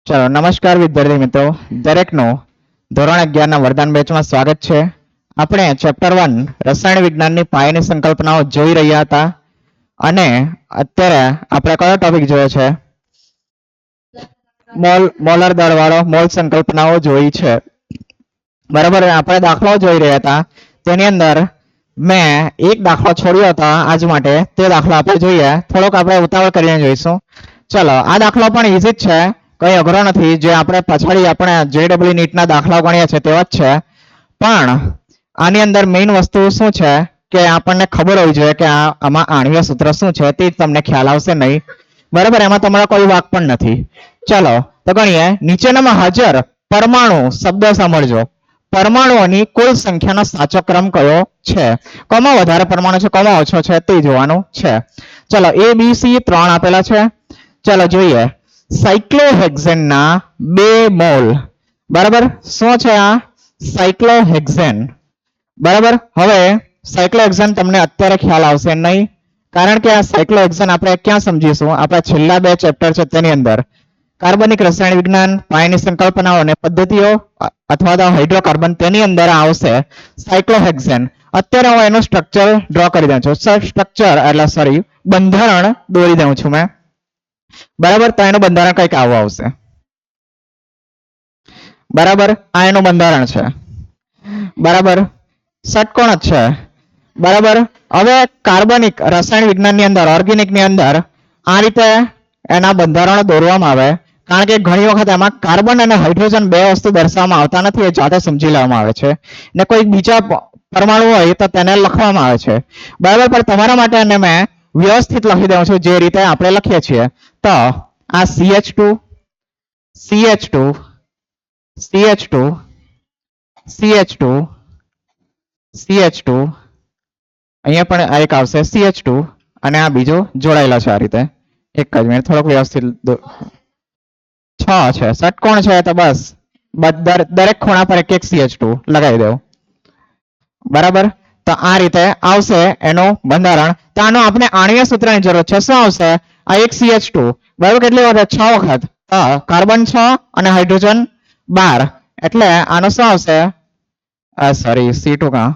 चलो नमस्कार विद्यार्थी मित्रों, दरेकनो ધોરણ 11 ના વરદાન બેચમાં સ્વાગત છે। આપણે ચેપ્ટર 1 રસાયણ વિજ્ઞાનની પાયાની સંકલ્પનાઓ જોઈ રહ્યા હતા અને અત્યારે આપણે કયો ટોપિક જોયો છે? મોલર દળવાળો મોલ સંકલ્પનાઓ જોઈ છે, બરાબર। આપણે દાખલાઓ જોઈ રહ્યા હતા, તેની અંદર મેં એક દાખલો છોડ્યો હતો આજ માટે, તે દાખલો આપણે જોઈએ। થોડોક આપણે ઉતાવળ કરીને જોઈશું। ચલો, આ દાખલો પણ ઈઝી જ છે, કઈ અઘરો નથી। જે આપણે પાછળ આપણે JEE નીટના દાખલા ગણ્યા છે તેવા જ છે, પણ આની અંદર મેઇન વસ્તુ શું છે કે આપણને ખબર હોવી જોઈએ કે આમાં આણ્વીય સૂત્ર શું છે, તે તમને ખ્યાલ આવશે નહીં, બરાબર। એમાં તમારો કોઈ વાક પણ નથી। ચલો તો ગણીએ। નીચેનામાં હાજર પરમાણુ શબ્દ સાંભળજો। પરમાણુઓની કુલ સંખ્યાનો સાચો ક્રમ કયો છે? કોમાં વધારે પરમાણુ છે, કોમાં ઓછો છે, તે જોવાનું છે। ચલો, A B C 3 આપેલા છે। ચલો જોઈએ। સાયક્લોહેક્સેન ના 2 મોલ, બરાબર। શું છે આ? સાયક્લોહેક્સેન, બરાબર। હવે સાયક્લોહેક્સેન તમને અત્યારે ખ્યાલ આવશે નહીં, કારણ કે આ સાયક્લોહેક્સેન આપણે ક્યાં સમજીશું? આપણા છેલ્લા 2 ચેપ્ટર છે તેની અંદર, કાર્બનિક રસાયણ વિજ્ઞાન, પાયાની સંકલ્પનાઓ અને પદ્ધતિઓ અથવા તો હાઇડ્રોકાર્બન, તેની અંદર આવશે સાયક્લોહેક્સેન। અત્યારે હું એનું સ્ટ્રક્ચર ડ્રો કરી દઉં છું, સ્ટ્રક્ચર એટલે સોરી બંધારણ દોરી દઉં છું મેં, બરાબર। તો એનું બંધારણ કંઈક આવું આવશે, બરાબર। આ એનું બંધારણ છે, બરાબર। ષટકોણ જ છે, બરાબર। હવે કાર્બનિક રસાયણ વિજ્ઞાન ની અંદર, ઓર્ગેનિક ની અંદર આ રીતે એના બંધારણો દોરવામાં આવે, કારણ કે ઘણી વખત એમાં કાર્બન અને હાઇડ્રોજન 2 વસ્તુ દર્શાવવામાં આવતા નથી, એ જાતે સમજી લેવામાં આવે છે, ને કોઈ બીજા પરમાણુ હોય તો તેને લખવામાં આવે છે, બરાબર। પણ તમારા માટે એને મેં વ્યવસ્થિત લખી દઉં છું, જે રીતે આપણે લખીએ છીએ। તો આ CH2 CH2 CH2 CH2 CH2, અહીંયા પણ આ એક આવશે CH2, અને આ બીજો જોડાયેલા છે આ રીતે। એક જ મિનિટ, થોડોક વ્યવસ્થિત 6 છે, ષટકોણ છે, તો બસ દરેક ખૂણા પર એક એક CH2 લગાવી દો, બરાબર। તો આ રીતે આવશે એનું બંધારણ। તો આનો આપણે આણ્વીય સૂત્રની જરૂર છે। શું આવશે? આ એક CH2, બરાબર, કેટલી વખત? 6 વખત। કાર્બન 6 અને હાઇડ્રોજન 12, એટલે આનો શું આવશે? સોરી, C2 કા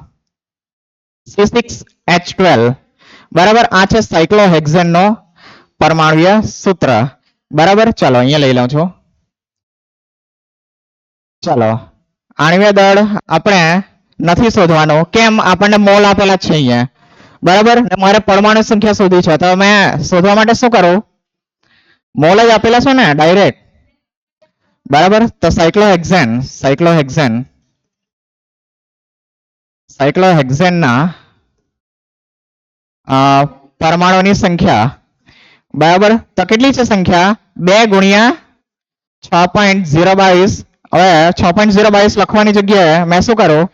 C6H12, બરાબર। આ છે સાયક્લોહેક્સેન નો પરમાણ્વીય સૂત્ર, બરાબર। ચલો અહીંયા લઈ લઉં છું। ચલો, આણ્વીય દળ આપણે નથી શોધવાનું, કેમ? આપણને મોલ આપેલા છે અહીંયા, બરાબર, ને મારે પરમાણુ સંખ્યા શોધી છે, તો મેં શોધવા માટે શું કરું? મોલ જ આપેલા છે ને ડાયરેક્ટ, બરાબર। તો સાયક્લોહેક્સેન સાયક્લોહેક્સેન સાયક્લોહેક્સેન ના પરમાણુની સંખ્યા, બરાબર। તો કેટલી છે સંખ્યા? 2 ગુણ્યા 6.022। હવે 6.022 લખવાની જગ્યાએ મેં શું કરું?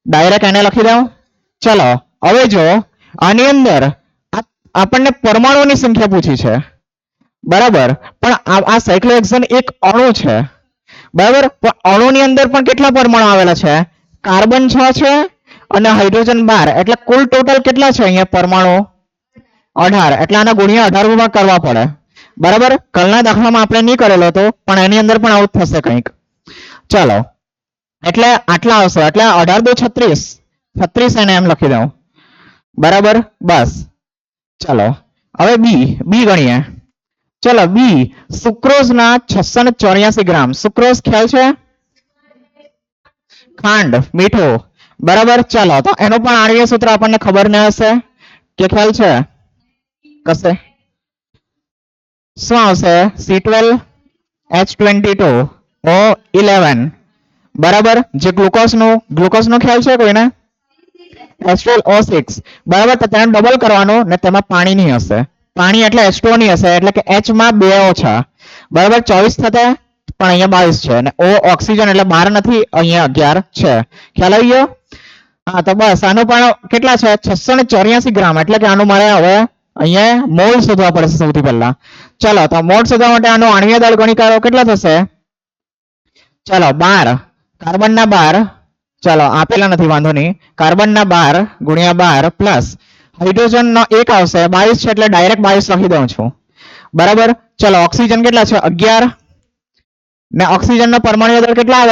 ડાયરેક્ટ એને લખી દઉં। ચલો, હવે જો આની અંદર આપણને પરમાણુની સંખ્યા પૂછી છે, બરાબર, પણ આ સાયક્લોહેક્સેન એક અણુ છે, બરાબર। પણ અણુની અંદર પણ કેટલા પરમાણુ આવેલા છે? કાર્બન 6 છે અને હાઇડ્રોજન 12, એટલે કુલ ટોટલ કેટલા છે અહીંયા પરમાણુ? 18, એટલે આના ગુણ્યા 18 માં કરવા પડે, બરાબર। કાલના દાખલામાં આપણે નહીં કરેલો હતો, પણ એની અંદર પણ આવું થશે કંઈક। ચલો, એટલે આટલા આવશે, એટલે 18 દુ 36, 36 એને એમ લખી દઉં, બરાબર, બસ। ચલો, હવે બી ગણીએ। ચલો, બી સુક્રોઝ ના 684 ગ્રામ। સુક્રોઝ ખ્યાલ છે? ખાંડ, મીઠું, બરાબર। ચાલો, તો એનું પણ આણ્વીય સૂત્ર આપણને ખબર ન હશે કે ખ્યાલ છે કશે? શું આવશે? C12H22O11, બરાબર। જે ગ્લુકોઝ નો ખ્યાલ છે કોઈને? H12O6, બરાબર। તો તેને ડબલ કરવાનું ને તેમાં પાણી નહીં હશે, પાણી એટલે H2O નહીં હશે, એટલે કે H માં 2 ઓછા, બરાબર, 24 થતા, પણ અહીંયા 22 છે, અને O ઓક્સિજન એટલે 12 નથી, અહીંયા 11 છે। ખ્યાલ આવી ગયો? હા, તો બસ આનું પણ કેટલા છે? 684 ગ્રામ, એટલે કે આનું મારે હવે અહીંયા મોલ શોધવા પડશે સૌથી પહેલા। ચલો, તો મોલ શોધવા માટે આનો આણ્વીય દળ ગણી કાઢો, કેટલા થશે? ચલો, 12, કાર્બન ના 12, ચલો આપેલા નથી, વાંધો નહીં, કાર્બન ના 12 ગુણ્યા 12 પ્લસ હાઇડ્રોજન નો 1 આવશે, 22 છે, એટલે ડાયરેક્ટ 22 લખી દઉં છું, બરાબર. ચલો ઓક્સિજન કેટલા છે 11 ને ઓક્સિજન નો પરમાણુ દળ કેટલા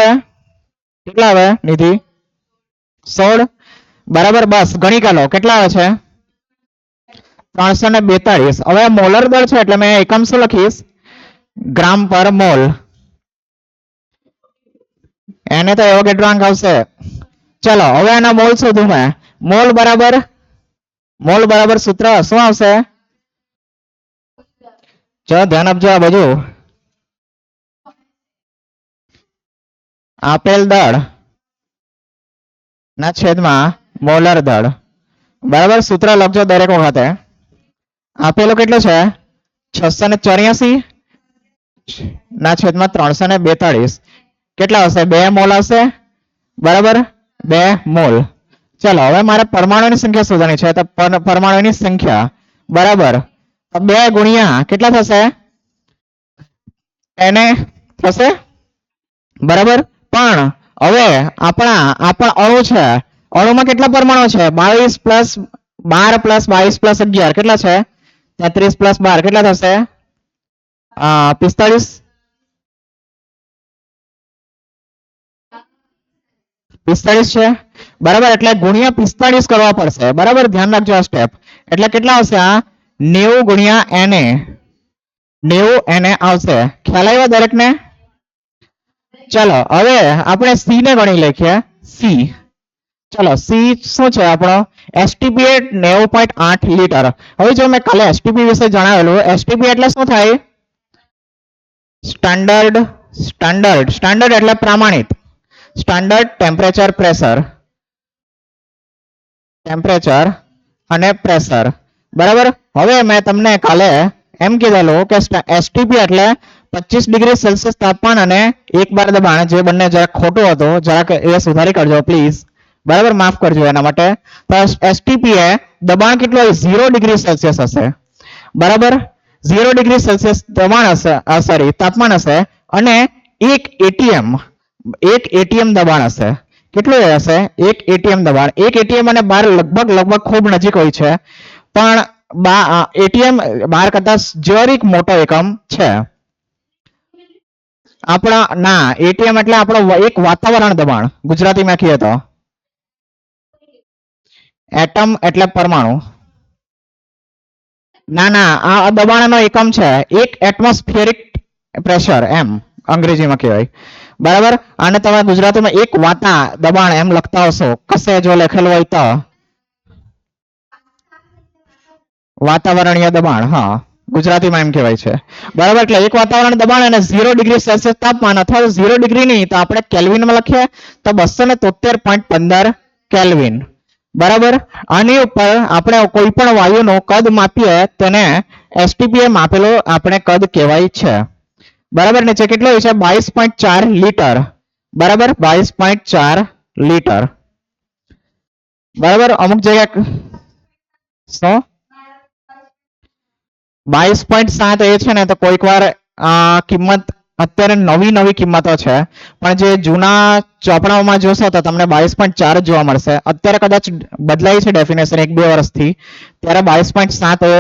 આવે નિધિ 16 બરાબર. બસ ગણી કાઢો કેટલા આવે છે 342. હવે મોલર દળ છે એટલે મેં એકમ શું લખીશ ગ્રામ પર મોલ. એને તો એવોગેડ્રો અંક આવશે. ચલો હવે એના મોલ શોધું મેં. મોલ બરાબર સૂત્ર શું આવશે ચલો ધ્યાન આપજો આ બાજુ. આપેલ દળ ના છેદમાં મોલર દળ બરાબર. સૂત્ર લખજો દરેક વખતે. આપેલું કેટલું છે 684 ના છેદમાં 342 કેટલા હશે 2 મોલ હશે બરાબર 2 મોલ. ચલો હવે મારે પરમાણુની સંખ્યા શોધવાની છે તો પરમાણુની સંખ્યા બરાબર 2 ગુણ્યા કેટલા થશે એને થશે બરાબર. પણ હવે આપણા અણુ છે અણુમાં કેટલા પરમાણુ છે 22 પ્લસ 12 પ્લસ 22 પ્લસ 11 કેટલા છે 33 પ્લસ 12 કેટલા થશે 45 45 છે બરાબર. એટલે ગુણ્યા 45 કરવા પડશે બરાબર. ધ્યાન રાખજો આ સ્ટેપ. એટલે કેટલા આવશે આ 90 ગુણ્યા Na 90 Na આવશે. ખ્યાલ આવ્યો દરેકને. ચલો હવે આપણે સી ને ગણી લખીએ સી. ચલો સી શું છે આપણો એસટીપી 90.8 લીટર. હવે જો મેં કાલે એસટીપી વિશે જણાવેલું એસટીપી એટલે શું થાય સ્ટાન્ડર્ડ એટલે પ્રમાણિત સ્ટાન્ડર્ડ ટેમ્પરેચર અને પ્રેશર બરાબર. હવે મેં તમને કાલે એમ કીધેલું કે એસટીપી એટલે 25 ડિગ્રી સેલ્સિયસ તાપમાન અને 1 બાર દબાણ. જે બંને જરાક ખોટું હતું જરાક એ સુધારી કરજો પ્લીઝ બરાબર. માફ કરજો એના માટે. તો એસટીપી એ દબાણ કેટલું હોય 0 ડિગ્રી સેલ્સિયસ હશે બરાબર. 0 ડિગ્રી સેલ્સિયસ દબાણ હશે સોરી તાપમાન હશે અને 1 એટીએમ દબાણ હશે. કેટલું હશે 1 એટીએમ દબાણ. 1 એટીએમ અને 12 લગભગ ખૂબ નજીક હોય છે પણ એટીએમ 12 કરતા જરીક મોટો એકમ છે આપણા. ના એટીએમ એટલે આપણો એક વાતાવરણ દબાણ ગુજરાતીમાં કહીએ તો. એટમ એટલે પરમાણુ. ના આ દબાણનો એકમ છે 1 એટમોસ્ફિયરિક પ્રેશર એમ અંગ્રેજીમાં કહેવાય બરાબર. અને તમે ગુજરાતીમાં એક વાતા દબાણ એમ લખતા હશો કશે જો લખેલું હોય તો વાતાવરણીય દબાણ. હા ગુજરાતીમાં એમ કહેવાય છે બરાબર. એટલે એક વાતાવરણ દબાણ અને 0 ડિગ્રી સેલ્સિયસ તાપમાન અથવા 0 ડિગ્રી નહીં તો આપણે કેલ્વિનમાં લખીએ તો 273.15 કેલ્વિન બરાબર. આની ઉપર આપણે કોઈ પણ વાયુનું કદ માપીએ તેને એસટીપી એ માપેલો આપણે કદ કહેવાય છે બરાબર. નીચે કેટલો હોય છે 22.4 લીટર બરાબર. 22.4 લીટર બરાબર. અમુક જગ્યા શું 22.7 એ છે ને તો કોઈક વાર કિંમત અત્યારે નવી કિંમતો છે પણ જે જૂના ચોપડાઓમાં જોશો તો તમને 22.4 જોવા મળશે. અત્યારે કદાચ બદલાઈ છે ડેફિનેશન 1-2 વર્ષથી ત્યારે 22.7 એ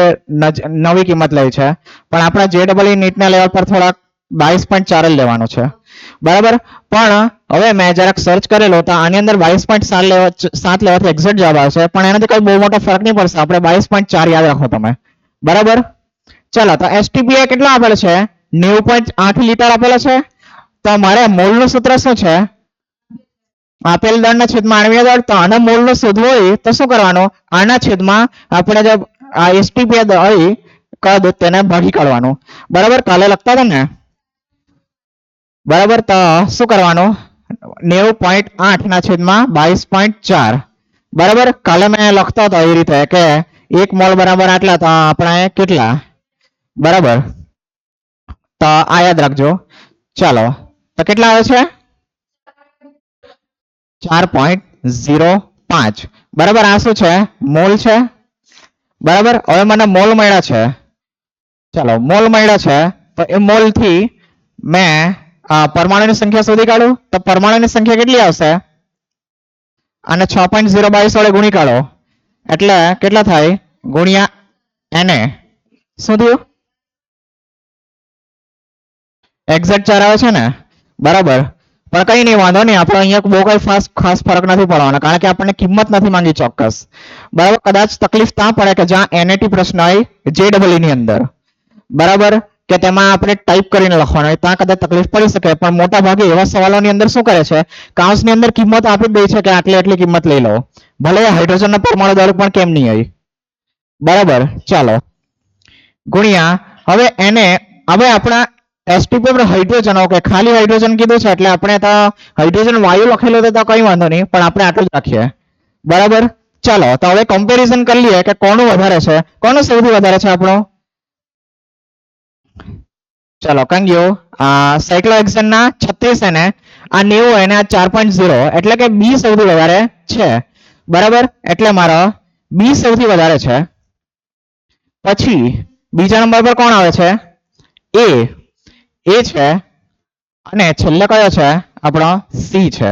નવી કિંમત લઈ છે પણ આપણા JEE નીટના લેવલ પર થોડાક 22.4 જ લેવાનું છે બરાબર. પણ હવે મેં જરાક સર્ચ કરેલો તો આની અંદર 22.7 લેવાથી એક્ઝેક્ટ જવાબ આવશે પણ એનાથી કોઈ બહુ મોટો ફરક નહીં પડશે. આપણે 22.4 યાદ રાખો તમે બરાબર. ચાલો તો એસટીપી કેટલા આપેલ છે 90.8 લીટર આપેલો છે. તો મારે મોલનું સૂત્ર શું છે આપેલ દળના છેદમાં આણ્વીય દળ. તો આના મોલનું શોધવું હોય તો શું કરવાનું આના છેદમાં આપણે જે આ એસટીપી હોય કદ તેને ભાગી કાઢવાનું બરાબર. કાલે લખતા હતા ને બરાબર. તો શું કરવાનું 90.8 ના છેદમાં 22.4 બરાબર. કાલે મેં લખતો હતો એ રીતે કે 1 મોલ બરાબર આટલા તો આપણે કેટલા બરાબર. તો આ યાદ રાખજો. ચાલો તો કેટલા આવે છે 4.05 બરાબર. આ શું છે મોલ છે બરાબર. હવે મને મોલ મળ્યા છે. ચાલો મોલ મળ્યા છે તો એ મોલ થી મેં પરમાણુની સંખ્યા શોધી કાઢું તો પરમાણુની સંખ્યા કેટલી આવશે અને 6.022 વડે ગુણી કાઢો એટલે કેટલા થાય ગુણ્યા Na શું થયું એક્ઝેક્ટ 4 આવે છે ને, બરાબર. પણ કઈ નહીં, વાંધો નહીં, આપણે અહીંયા બહુ કઈ ખાસ ફરક નથી પડવાનો, કારણ કે આપણને કિંમત નથી માંગી ચોક્કસ. બરાબર, કદાચ તકલીફ ત્યાં પડે કે જ્યાં NAT પ્રશ્ન હોય JEE ની અંદર, બરાબર, કે તેમાં આપણે ટાઈપ કરીને લખવાનું હોય, ત્યાં કદાચ તકલીફ પડી શકે. પણ મોટા ભાગે એવા સવાલોની અંદર શું કરે છે, કાઉન્સની અંદર કિંમત આપી દે છે કે આટલી કિંમત લઈ લો, ભલે હાઇડ્રોજનના પરમાણુ દળ પણ કેમ નહીં હોય. બરાબર, ચાલો ગુણ્યા. હવે એને હવે આપણા sp પર હાઇડ્રોજન, ઓકે, ખાલી હાઇડ્રોજન કીધું છે એટલે આપણે તો હાઇડ્રોજન વાયુ લખેલો તો કઈ વાંધો નહીં, પણ આપણે આટલું જ રાખીએ. બરાબર, ચાલો તો હવે કમ્પેરિઝન કરી લઈએ કે કોનું વધારે છે, કોનું સૌથી વધારે છે આપણો. ચાલો કંગ્યો સાયક્લોહેક્સેનના 36 એને આ 90 એને આ 4.0, એટલે કે બી સૌથી વધારે છે. બરાબર, એટલે મારો બી સૌથી વધારે છે. પછી બીજા નંબર પર કોણ આવે છે, એ છે, અને છેલ્લે કયો છે આપણો સી છે.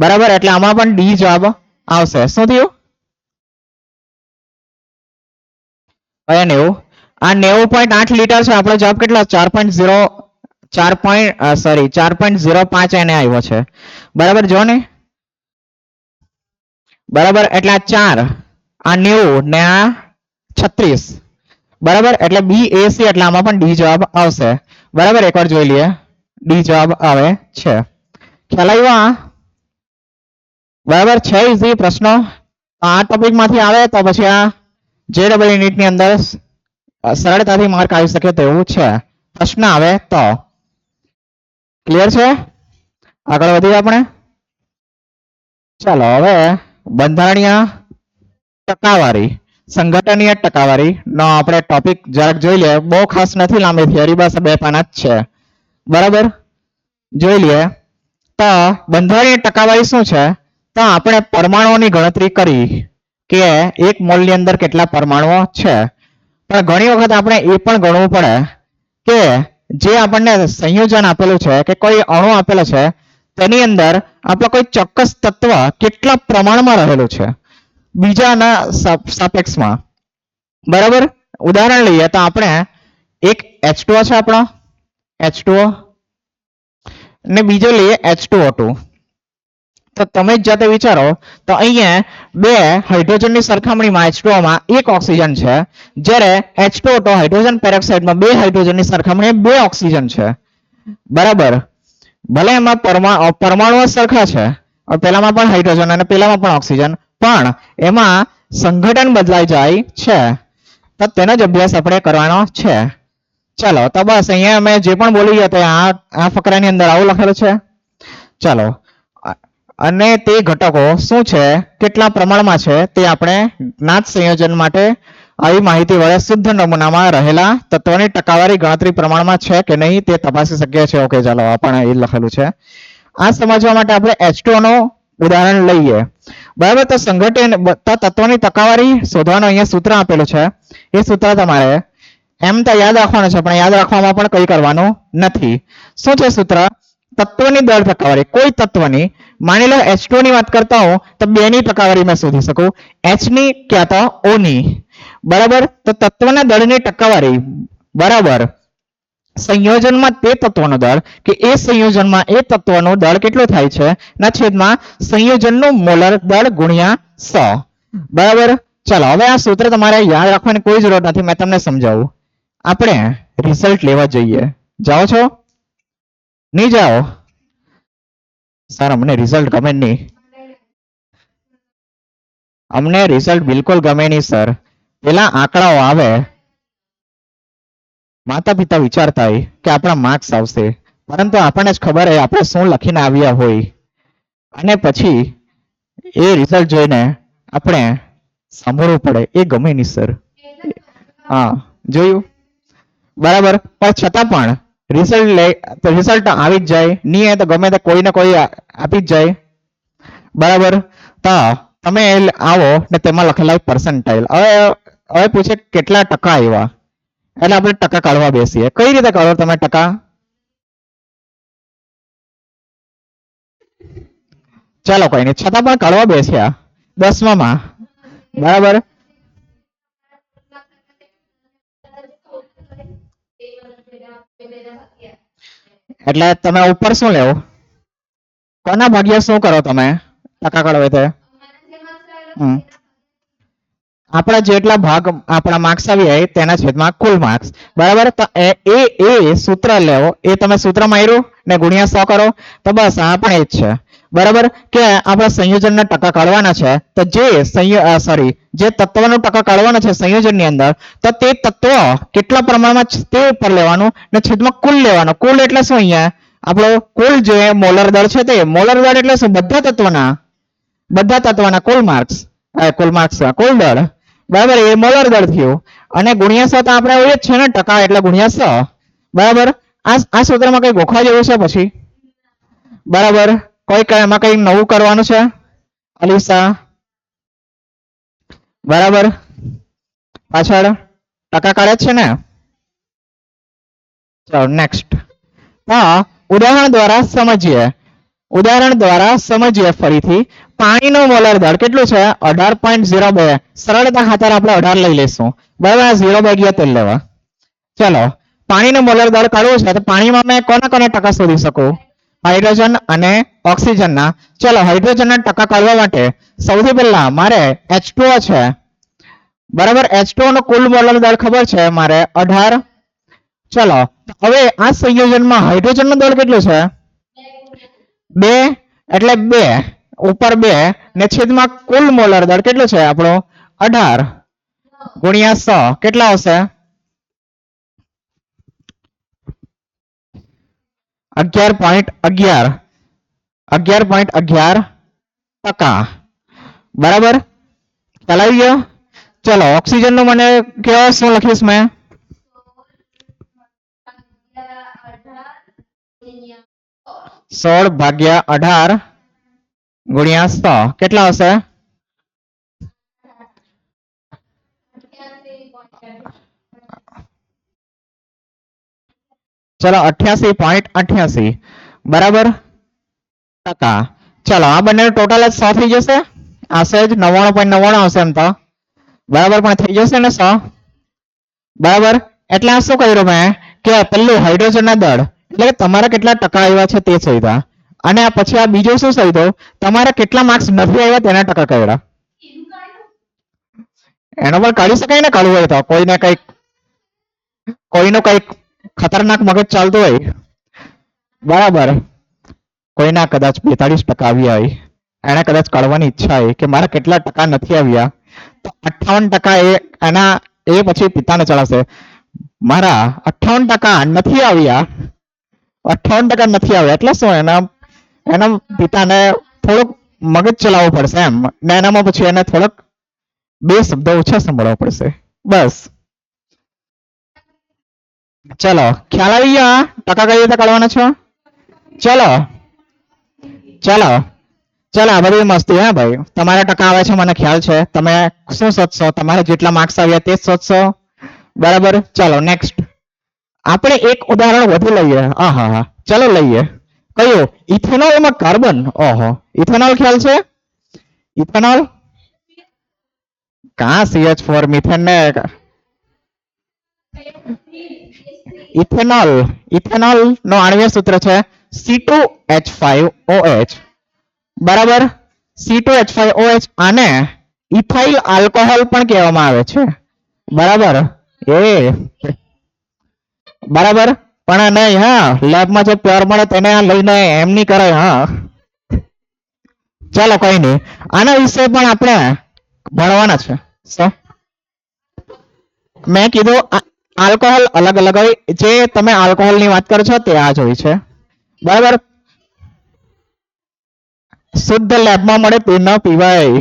બરાબર, એટલે આમાં પણ ડી જવાબ આવશે. શું થયું, 90. આ 90.8 લીટર છે, આપણો જવાબ કેટલો 4.05 એને આવ્યો છે. બરાબર, જો ને, બરાબર, એટલે આ 4, આ 90 ને આ 36. બરાબર, એટલે બી એ સી, એટલે આમાં પણ ડી જવાબ આવશે. બરાબર, એકવાર જોઈ લઈએ, ડી જવાબ આવે છે. ખ્યાલ આવ્યો? બરાબર છે, ઇઝી પ્રશ્નો આ ટોપિક માંથી આવે તો પછી આ JEE નીટ ની અંદર સરળતાથી માર્ક આવી શકે તેવું છે. પ્રશ્ન આવે તો ક્લિયર છે. આગળ વધીએ આપણે. ચાલો હવે બંધારણીય ટકાવારી, સંગઠનીય ટકાવારી નો આપણે ટોપિક જરાક જોઈ લઈએ. બહુ ખાસ નથી, લાંબી થિયરી, બસ 2 પાના જ છે. બરાબર, જોઈ લઈએ. તો બંધારણીય ટકાવારી શું છે, તો આપણે પરમાણુઓની ગણતરી કરી કે એક મોલની અંદર કેટલા પરમાણુઓ છે. પણ ઘણી વખત આપણે એ પણ ગણવું પડે કે જે આપણને સંયોજન આપેલું છે કે કોઈ અણુ આપેલો છે તેની અંદર આપણો કોઈ ચોક્કસ તત્વ કેટલા પ્રમાણમાં રહેલું છે બીજાના સાપેક્ષમાં. બરાબર, ઉદાહરણ લઈએ તો આપણે એક H2O છે આપણો H2O, ને બીજો લઈએ H2O2. તો તમે જ જાતે વિચારો તો અહીંયા 2 હાઇડ્રોજનની સરખામણીમાં H2O માં 1 ઓક્સિજન છે, જ્યારે H2O2 હાઇડ્રોજન પેરોક્સાઇડમાં 2 હાઇડ્રોજનની સરખામણીએ 2 ઓક્સિજન છે. બરાબર, ભલે એમાં પરમાણુઓ સરખા છે, પેલામાં પણ હાઇડ્રોજન અને પેલામાં પણ ઓક્સિજન, પણ એમાં સંગઠન બદલાઈ જાય છે. તો તેનો જ અભ્યાસ આપણે કરવાનો છે. ચાલો તો બસ અહીંયા અમે જે પણ બોલી ગયા તે આ ફકરાની અંદર આવું લખેલું છે. ચાલો, અને તે ઘટકો શું છે, કેટલા પ્રમાણમાં છે, તે આપણે જ્ઞાત સંયોજન માટે આવી માહિતી વડે શુદ્ધ નમૂનામાં રહેલા તત્વોની ટકાવારી ગણતરી પ્રમાણમાં છે કે નહીં તે તપાસી શકીએ છીએ. ઓકે, ચાલો આપણે એ લખેલું છે. આ સમજવા માટે આપણે H2O નું ઉદાહરણ લઈએ. બરાબર, તો સંગઠન તત્વોની ટકાવારી શોધવાનું અહીંયા સૂત્ર આપેલું છે. એ સૂત્ર તમારે એમ તો યાદ રાખવાનું છે, પણ યાદ રાખવામાં પણ કઈ કરવાનું નથી. શું છે સૂત્ર, તત્વની દળ ટકાવારી, કોઈ તત્વની, માની લો H2O ની વાત કરતા હો તો 2 ની ટકાવારી મેં શોધી શકું, H ની ક્યાં તો O ની. બરાબર, તો તત્વના દળની ટકાવારી બરાબર સંયોજનમાં તે તત્વનો દળ કે એ સંયોજનમાં એ તત્વનો દળ કેટલો થાય છે ના છેદમાં સંયોજનનું મોલર દળ ગુણ્યા 100. બરાબર, ચાલો હવે આ સૂત્ર તમારે યાદ રાખવાની કોઈ જરૂર નથી, મેં તમને સમજાવું. આપણે રિઝલ્ટ લેવા જઈએ. જાઓ છો, નહીં જાઓ? સર અમને રિઝલ્ટ ગમે નહીં, અમને રિઝલ્ટ બિલકુલ ગમે નહીં સર. પેલા આંકડાઓ આવે, માતા પિતા વિચારતા હોય કે આપણા માર્ક્સ આવશે, પરંતુ આપણને જ ખબર હોય આપણે શું લખીને આવ્યા હોય, અને પછી એ રિઝલ્ટ જોઈને આપણે સાંભળવું પડે, એ ગમે નહીં સર. હા, જોયું? બરાબર, પણ છતાં પણ રિઝલ્ટ આવી જ જાય, નહીં તો ગમે તે કોઈ ને કોઈ આપી જ જાય. બરાબર, તો તમે આવો ને તેમાં લખેલા પર્સન્ટાઇલ. હવે પૂછે કેટલા ટકા આવ્યા, એટલે આપણે ટકા કાઢવા બેસીએ. કઈ રીતે કાઢો તમે ટકા? ચાલો કોઈ નહીં, છતાં પણ કાઢવા બેસ્યા 10માં. બરાબર, એટલે તમે ઉપર શું લેવો, કોના ભાગ્યા શું કરો તમે ટકા કળવે તે હમ. આપણા જેટલા ભાગ આપણા માર્ક્સ આવી હોય તેના છેદમાં કુલ માર્ક્સ, બરાબર. તો એ સૂત્ર લેવો, એ તમે સૂત્ર માર્યું ને ગુણ્યા 100 કરો તો બસ આ પણ એ જ છે, બરાબર. કે આપણા સંયોજનના ટકા કાઢવાના છે, તો જે તત્વનો ટકા કાઢવાના છે સંયોજનની અંદર, તો તે તત્વ કેટલા પ્રમાણમાં છે તે ઉપર લેવાનું ને છેદમાં કુલ લેવાનો. કુલ એટલે શું, અહીંયા આપણો કુલ જે મોલર દળ છે તે મોલર દળ એટલે શું, બધા તત્વના કુલ દળ, બરાબર. એ મોલર દળ થયું અને ગુણ્યા 100 તો આપણે હોય જ છે ને, ટકા એટલે ગુણ્યા 100, બરાબર. આ સૂત્રમાં કઈ ગોખવા જેવું છે પછી, બરાબર. એમાં કઈ નવું કરવાનું છે અલીસા, બરાબર. પાછળ ટકા કાઢે છે ને. ચાલો નેક્સ્ટ. હા, ઉદાહરણ દ્વારા સમજીએ ફરીથી. પાણીનો મોલર દળ કેટલું છે, 18.02. સરળતા ખાતર આપણે 18 લઈ લઈશું, બરાબર. 0 ગયા તેલ લેવા. ચલો, પાણીનો મોલર દળ કાઢવો છે તો પાણીમાં મેં કોના ટકા શોધી શકું, હાઇડ્રોજન અને ઓક્સિજનના. ચલો, હાઇડ્રોજનના ટકા કાઢવા માટે સૌથી પહેલા મારે H2O છે, બરાબર. H2O નો કુલ મોલર દળ ખબર છે મારે 18. ચલો, હવે આ સંયોજનમાં હાઇડ્રોજનનો દળ કેટલું છે, 2, એટલે 2 ઉપર 2 ને છેદમાં કુલ મોલર દળ કેટલું છે આપણો 18 ગુણ્યા 100 કેટલા આવશે, 11.11%, બરાબર. ચલાવી ગયો. ચલો, ઓક્સિજન નું મને કેવો શું લખીશ મેં, 16/18 ગુણ્યા 100 કેટલા હશે, ચલો 88.88, બરાબર ટકા. ચલો, આ બંને ટોટલ જ 100 થઈ જશે, આશે જ 99.99 આવશે એમ તો, બરાબર. પણ થઈ જશે ને 100, બરાબર. એટલે આ શું કર્યું મેં કે પેલું હાઇડ્રોજન ના દળ એટલે કે તમારા કેટલા ટકા આવ્યા છે તે શોધ્યા, અને પછી આ બીજું શું શોધ્યું, તમારા કેટલા માર્ક્સ નથી આવ્યા તેના ટકા કાઢ્યા. એનો પણ કાઢી શકાય ને, કાઢવું હોય તો કોઈનું કઈક ખતરનાક મગજ ચાલતું હોય, બરાબર. કોઈના કદાચ 42% આવ્યા હોય, એને કદાચ કાઢવાની ઈચ્છા હોય કે મારા કેટલા ટકા નથી આવ્યા, તો 58% એ પછી પિતાને ચડાવશે, મારા 58% નથી આવ્યા, 58% નથી આવ્યા એટલે શું, એના પિતાને થોડુંક મગજ ચલાવવું પડશે એમ, ને એનામાં પછી એને થોડોક 2 શબ્દો ઓછા સંભળવા પડશે, બસ. ચલો, ખ્યાલ આવી ગયો ટકા કઈ રીતે કાઢવાના છો. ચલો આ બધી મસ્તી હે ભાઈ, તમારા ટકા આવે છે મને ખ્યાલ છે, તમે શું શોધશો, તમારે જેટલા માર્ક્સ આવ્યા તે શોધશો, બરાબર. ચલો નેક્સ્ટ, આપણે એક ઉદાહરણ વધુ લઈએ. હા, ચલો લઈએ. કયું, ઇથેનોલ માં કાર્બન. ઓહો, ઇથેનોલ ખ્યાલ છે, ઇથેનોલ કા CH4 મિથેન ને ઇથેનોલ નો આણ્વિય સૂત્ર છે C2H5OH, બરાબર. C2H5OH આને ઇથાઇલ આલ્કોહોલ પણ કહેવામાં આવે છે, બરાબર. બરાબર, પણ નહીં હા, લેબમાં જે પ્યોર મળે તેને લઈને એમ નહીં કરાય હા. ચાલો કઈ નહીં, આના વિશે પણ આપણે ભણવાના છે. મેં કીધું આલ્કોહોલ અલગ અલગ હોય, જે તમે આલ્કોહોલ ની વાત કરો છો તે આ જ હોય છે, બરાબર. શુદ્ધ લેબમાં મળે તે ન પીવાય.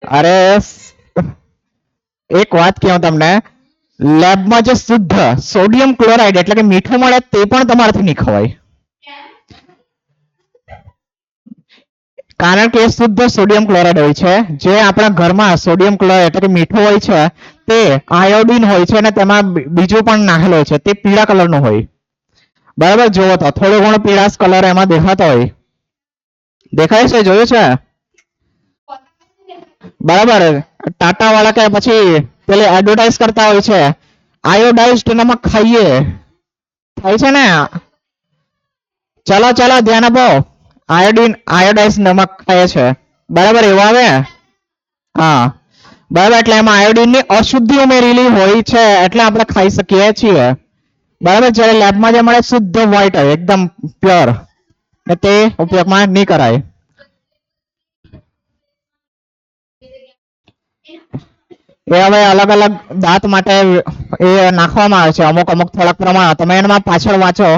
અરે એક વાત કહું તમને, લેબમાં જે શુદ્ધ સોડિયમ ક્લોરાઇડ એટલે કે મીઠું મળે તે પણ તમારાથી નહીં ખવાય, કારણ કે શુદ્ધ સોડિયમ ક્લોરાઇડ હોય છે. જે આપણા ઘરમાં સોડિયમ ક્લોરાઇડ એટલે કે મીઠું હોય છે તે આયોડિન હોય છે અને તેમાં બીજું પણ નાખેલું હોય છે, તે પીળા કલરનું હોય, બરાબર. જોવો તો થોડો ઘણો પીળાશ કલર એમાં દેખાતો હોય, દેખાય છે, જોયું છે, બરાબર. ટાટા વાળા કે પછી પેલી એડવર્ટાઇઝ કરતા હોય છે આયોડાઇઝ્ડ નમક ખાઈએ થાય છે ને? ચલો ચલો ધ્યાન આપો. આયોડાઇઝ નમક ખાય છે, બરાબર, એવું આવે. હા, બરાબર, એટલે એમાં આયોડિન ની અશુદ્ધિ ઉમેરેલી હોય છે એટલે આપણે ખાઈ શકીએ છીએ, બરાબર. જ્યારે લેબમાં જે મળે શુદ્ધ વ્હાઈટ હોય એકદમ પ્યોર, તે ઉપયોગમાં નહીં કરાય. એ હવે અલગ અલગ દાંત માટે એ નાખવામાં આવે છે, અમુક અમુક થોડાક પ્રમાણ. તમે એમાં પાછળ વાંચો.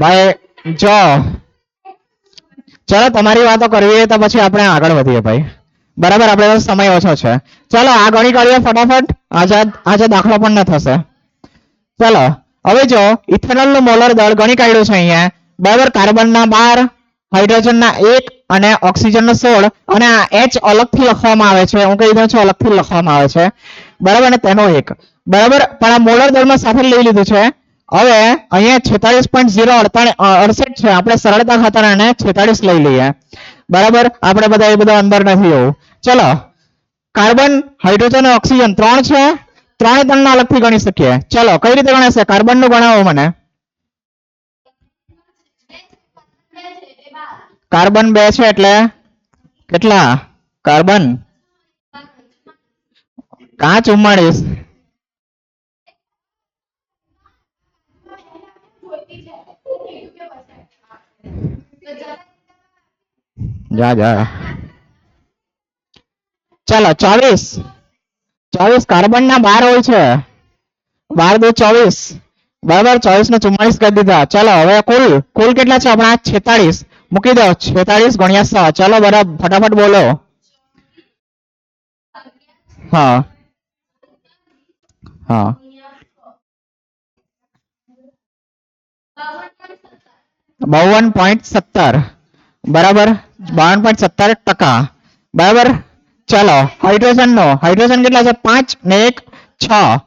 ભાઈ જો ચલો તમારી વાતો કરવી તો પછી આપણે આગળ વધીએ ભાઈ, બરાબર. આપણે સમય ઓછો છે, ચલો આ ગણી કાઢીએ ફટાફટ. આજે દાખલો પણ ન થશે. ચલો હવે જો ઇથેનોલ નું મોલર દળ ગણી કાઢ્યું છે અહીંયા, બરાબર. કાર્બન ના 12, હાઇડ્રોજન ના 1 અને ઓક્સિજન નો 16, અને આ H અલગથી લખવામાં આવે છે, હું કહી દઉં છું અલગથી લખવામાં આવે છે, બરાબર. અને તેનો 1, બરાબર. પણ આ મોલર દળમાં સાથે લઈ લીધું છે. હવે અહીંયા 46.068 છે, આપણે સરળતા ખાતર આને 46 લઈ લઈએ, બરાબર. આપણે બધા એ બધા અંદર નથી એવું. ચલો કાર્બન, હાઇડ્રોજન અને ઓક્સિજન 3 છે, 3 ત્રણ અલગથી ગણી શકીએ. ચલો કઈ રીતે ગણાશે? કાર્બન નું ગણાવો મને. કાર્બન 2 છે એટલે કેટલા? કાર્બન કા 44? જા જા. ચાલો 24 કાર્બન ના 12 હોય છે, 12 × 2 = 24, બરાબર. 24 ને 44 કરી દીધા. ચાલો હવે કુલ કેટલા છે આપણા? 46 મૂકી દો. 46 × 100. ચાલો બરાબર, ફટાફટ બોલો. હા હા 52.17, બરાબર. 52.17%, બરાબર. ચાલો હાઇડ્રોજન કેટલા છે? 5 ને 1 6,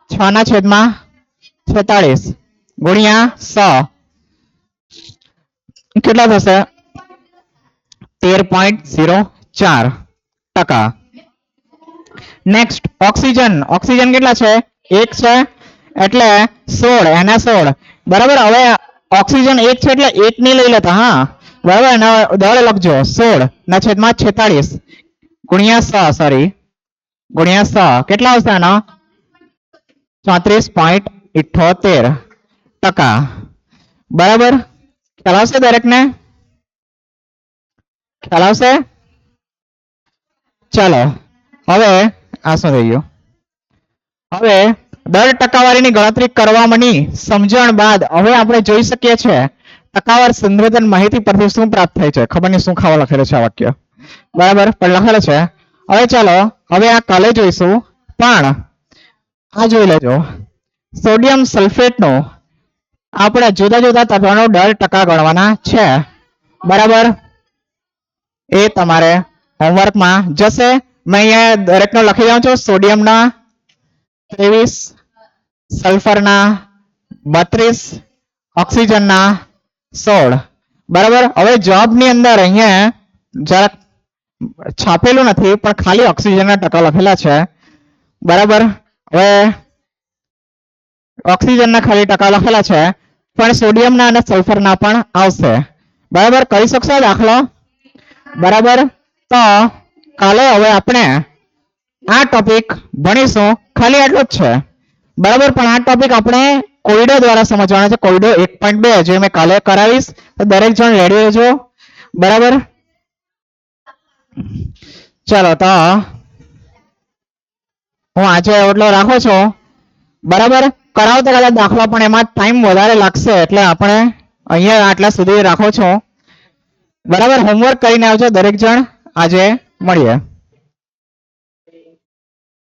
6 ના છેદમાં 46 ગુણ્યા 100 કેટલા થશે? 13.04%. નેક્સ્ટ ઓક્સિજન કેટલા છે? 1 છે એટલે 16, એના 16, બરાબર. હવે ઓક્સિજન 1 છે એટલે 1 ની લઈ લેતા, હા, બરાબર. એનો દળ લખજો 16 ના છેદમાં 46 ગુણ્યા 100, સોરી ગુણ્યા 100 કેટલા આવશે આનો? 34.78%, બરાબર. ખ્યાલ આવશે દરેકને? ખ્યાલ આવશે? ચાલો હવે આ શું થઈ ગયું? હવે દર ટકાવારીની ગણતરી કરવાની સમજણ બાદ હવે આપણે જોઈ શકીએ છીએ ટકાવાર સંવેદન માહિતી પરથી શું પ્રાપ્ત થાય છે. ખબર નહીં શું ખાવા લખેલું છે આ વાક્ય, બરાબર, પણ લખેલું છે. હવે ચાલો હવે આ કાલે જોઈશું, પણ આ જોઈ લેજો. સોડિયમ સલ્ફેટનો આપણે જુદા જુદા તત્વોનો દર ટકા ગણવાના છે, બરાબર. એ તમારે હોમવર્કમાં જશે. મેં અહીંયા દરેકનો લખી દઉં છું. સોડિયમના 23, સલ્ફરના 32, ઓક્સિજનના 16, બરાબર. હવે જવાબની અંદર અહીંયા જરાક છાપેલું નથી પણ ખાલી ઓક્સિજનના ટકા લખેલા છે, બરાબર. હવે ઓક્સિજનના ખાલી ટકા લખેલા છે, પણ સોડિયમના અને સલ્ફરના પણ આવશે, બરાબર. કરી શકશો દાખલો? બરાબર. તો કાલે હવે આપણે આ ટોપિક ભણીશું, ખાલી આટલું જ છે, બરાબર. પણ આ ટોપિક આપણે કોયડો દ્વારા સમજવાનો છે, કોયડો 1.2 જે મેં કાલે કરાવીશ, તો દરેક જણ રેડી રહેજો, બરાબર. ચાલો તો હું આજે એટલો રાખું છું, બરાબર. કરાવતા કદાચ દાખલા પણ એમાં ટાઈમ વધારે લાગશે એટલે આપણે અહીંયા આટલા સુધી રાખો છો, બરાબર. હોમવર્ક કરીને આવજો દરેક જણ. આજે મળીએ.